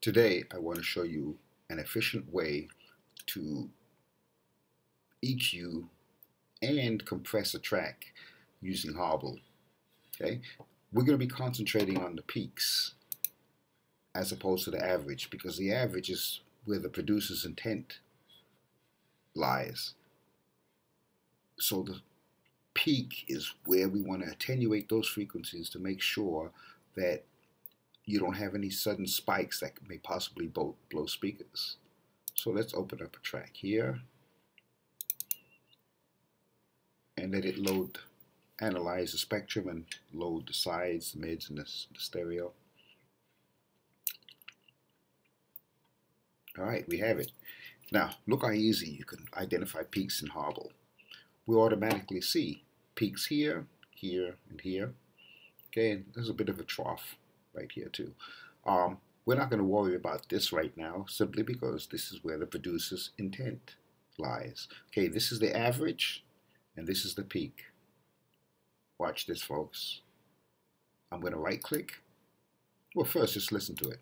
Today, I want to show you an efficient way to EQ and compress a track using HarBal. Okay, we're going to be concentrating on the peaks as opposed to the average, because the average is where the producer's intent lies. So the peak is where we want to attenuate those frequencies to make sure that you don't have any sudden spikes that may possibly blow speakers. So let's open up a track here and let it load, analyze the spectrum and load the sides, the mids, and the stereo. Alright, we have it. Now, look how easy you can identify peaks in HarBal. We automatically see peaks here, here, and here. Okay, and there's a bit of a trough right here too. We're not going to worry about this right now, simply because this is where the producer's intent lies. Okay, this is the average, and this is the peak. Watch this, folks. I'm going to right click. Well, first, just listen to it.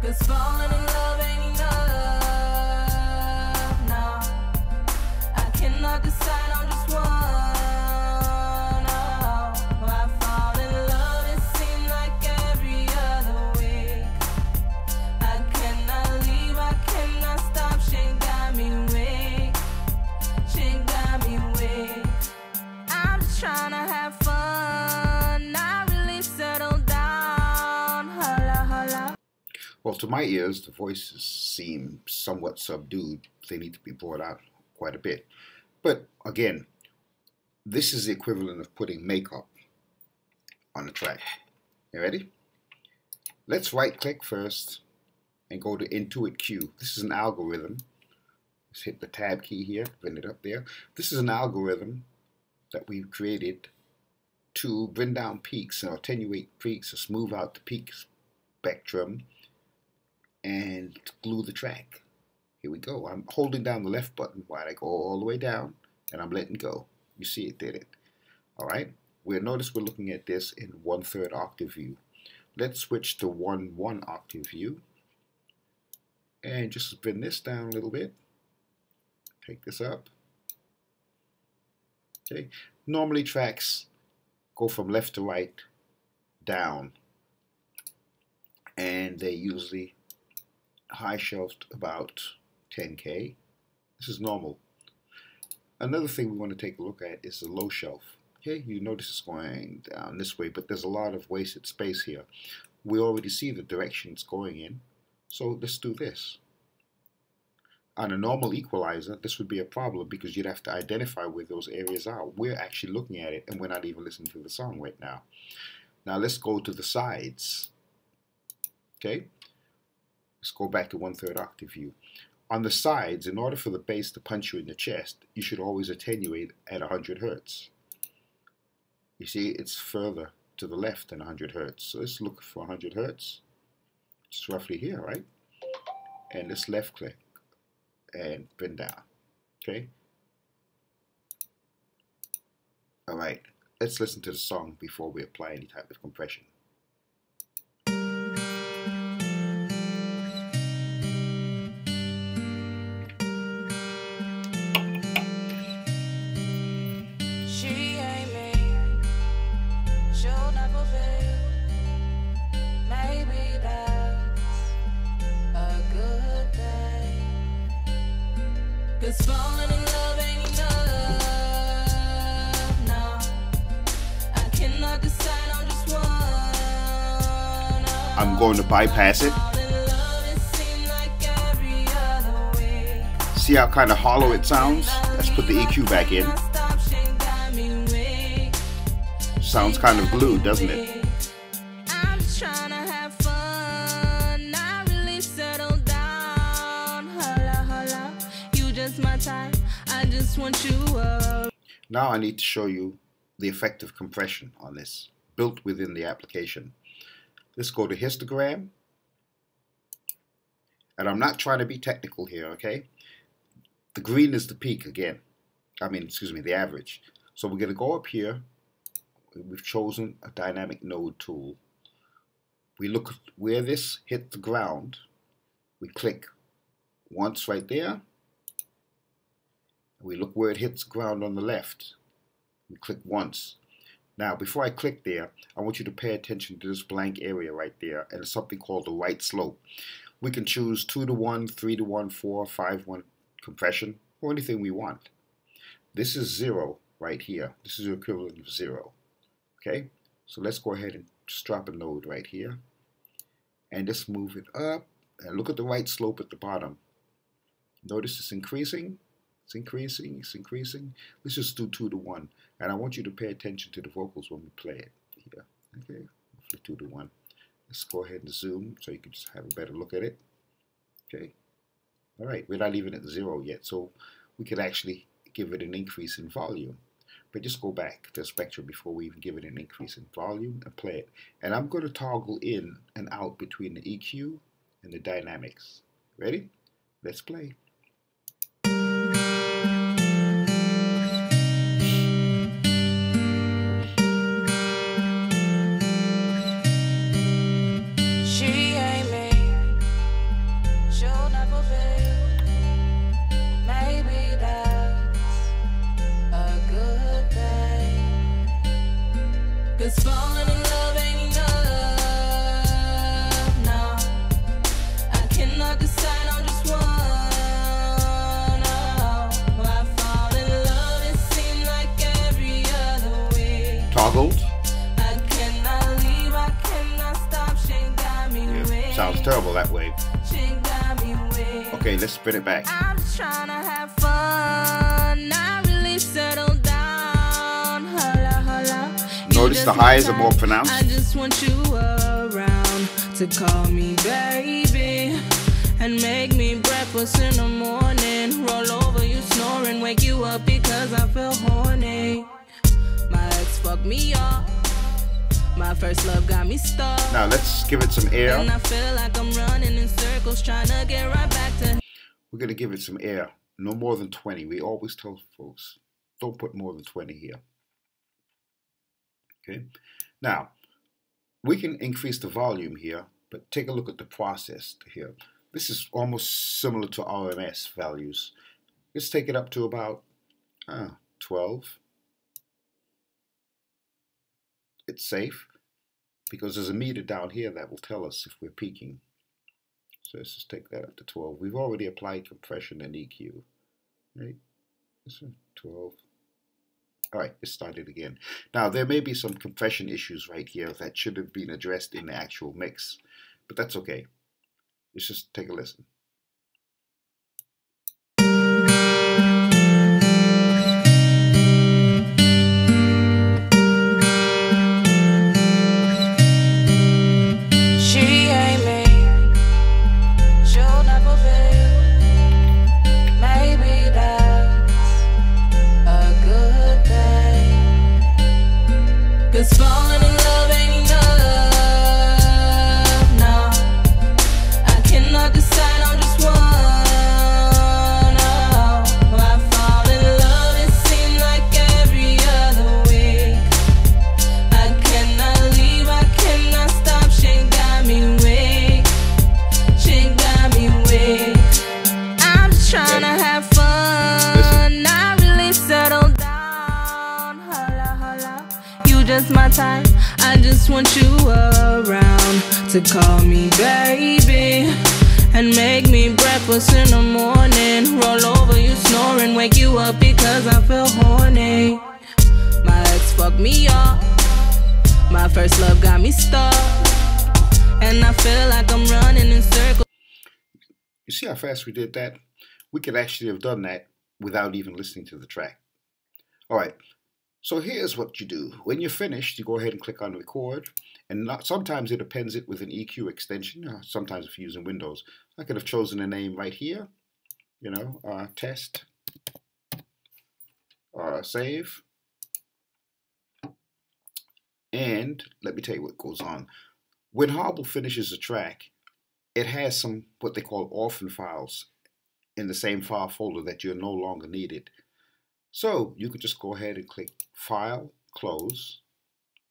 Cause falling in love ain't enough, no. I cannot decide on just one, no. I fall in love, it seems like every other week. I cannot leave, I cannot stop, she got me weak. She got me weak. I'm just trying to have fun, not really settle down, holla, holla. Well, to my ears, the voices seem somewhat subdued. They need to be brought out quite a bit. But again, this is the equivalent of putting makeup on a track. You ready? Let's right-click first and go to Intuit Q. This is an algorithm. Let's hit the tab key here, bring it up there. This is an algorithm that we've created to bring down peaks and attenuate peaks or smooth out the peak spectrum and glue the track. Here we go. I'm holding down the left button while I go all the way down, and I'm letting go. You see it did it. All right. Notice we're looking at this in 1/3 octave view. Let's switch to 1/1 octave view, and just bring this down a little bit. Take this up. Okay. Normally tracks go from left to right, down, and they usually high shelved about 10K. This is normal. Another thing we want to take a look at is the low shelf. Okay, you notice it's going down this way, but there's a lot of wasted space here. We already see the direction it's going in, so let's do this. On a normal equalizer, this would be a problem because you'd have to identify where those areas are. We're actually looking at it, and we're not even listening to the song right now. Now let's go to the sides. Okay. Let's go back to 1/3 octave view. On the sides, in order for the bass to punch you in the chest, you should always attenuate at 100 Hertz. You see, it's further to the left than 100 Hertz. So let's look for 100 Hertz. It's roughly here, right? And let's left click and bring down. Okay? All right. Let's listen to the song before we apply any type of compression. Cause falling in love ain't enough, no. I cannot decide on just one, no. I'm going to bypass it. See how kind of hollow it sounds? Let's put the EQ back in. Sounds kind of blue, doesn't it? I'm just trying to have fun, not really settle down, holla, holla. You just my type, I just want you up. Now I need to show you the effect of compression on this, built within the application. Let's go to histogram. And I'm not trying to be technical here, okay? The green is the peak again. The average. So we're going to go up here. We've chosen a dynamic node tool. We look at where this hit the ground. We click once right there. We look where it hits the ground on the left. We click once. Now, before I click there, I want you to pay attention to this blank area right there, and it's something called the right slope. We can choose 2:1, 3:1, 4, 5:1 compression, or anything we want. This is 0 right here. This is the equivalent of 0. Okay, so let's go ahead and just drop a node right here, and just move it up, and look at the right slope at the bottom. Notice it's increasing. It's increasing, it's increasing. Let's just do 2:1. And I want you to pay attention to the vocals when we play it here. Okay, 2:1. Let's go ahead and zoom so you can just have a better look at it. Okay. All right, we're not even at 0 yet, so we could actually give it an increase in volume. But just go back to the spectrum before we even give it an increase in volume and play it. And I'm going to toggle in and out between the EQ and the dynamics. Ready? Let's play. Cause falling in love ain't enough, no. I cannot decide on just one, no. I fall in love, it seems like every other week. Toggled. I cannot leave, I cannot stop, she got me weak. Sounds terrible that way. She got me weak. Okay, let's spin it back. I'm just trying to have fun, not really settle down. Notice the highs are more pronounced. I just want you around to call me baby and make me breakfast in the morning. Roll over you snoring, wake you up because I feel horny. My ex fucked me up. My first love got me stuck. Now let's give it some air. And I feel like I'm running in circles trying to get right back to. We're going to give it some air. No more than 20. We always tell folks, don't put more than 20 here. Okay. Now, we can increase the volume here, but take a look at the process here. This is almost similar to RMS values. Let's take it up to about 12. It's safe because there's a meter down here that will tell us if we're peaking. So let's just take that up to 12. We've already applied compression and EQ. Right? This is 12. All right, let's start it again. Now, there may be some compression issues right here that should have been addressed in the actual mix, but that's okay. Let's just take a listen. Cause falling in love ain't enough, no. I cannot decide on just one, no. I fall in love, it seems like every other week. I cannot leave, I cannot stop, she got me weak. She got me weak. I'm just trying to have fun, not really settle down. Just my time, I just want you around to call me baby and make me breakfast in the morning. Roll over you snoring, wake you up because I feel horny. My ex fucked me up. My first love got me stuck, and I feel like I'm running in circles. You see how fast we did that? We could actually have done that without even listening to the track. All right. So here's what you do. When you're finished, you go ahead and click on record. And sometimes it appends it with an EQ extension. Sometimes if you're using Windows. I could have chosen a name right here. You know, test. Save. And let me tell you what goes on. When Har-Bal finishes a track, it has some what they call orphan files in the same file folder that you're no longer needed. So you could just go ahead and click File, Close.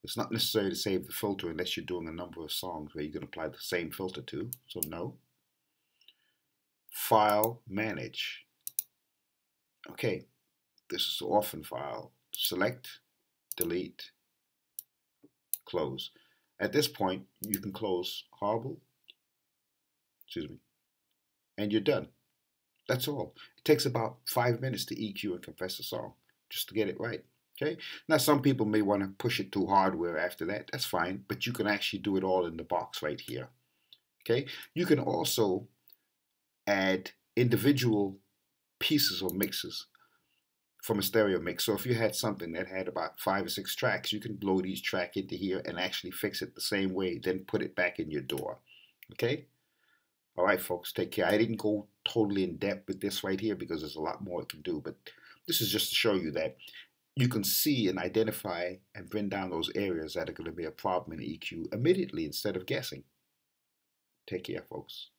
It's not necessary to save the filter unless you're doing a number of songs where you can apply the same filter to. So no. File, Manage. Okay, this is the orphan file. Select, delete, close. At this point, you can close Har-Bal, and you're done. That's all. It takes about 5 minutes to EQ and compress a song, just to get it right. Okay. Now, some people may want to push it to hardware after that. That's fine, but you can actually do it all in the box right here. Okay. You can also add individual pieces or mixes from a stereo mix. So if you had something that had about 5 or 6 tracks, you can load each track into here and actually fix it the same way, then put it back in your DAW. Okay? All right, folks, take care. I didn't go totally in depth with this right here because there's a lot more it can do, but this is just to show you that you can see and identify and bring down those areas that are going to be a problem in EQ immediately instead of guessing. Take care, folks.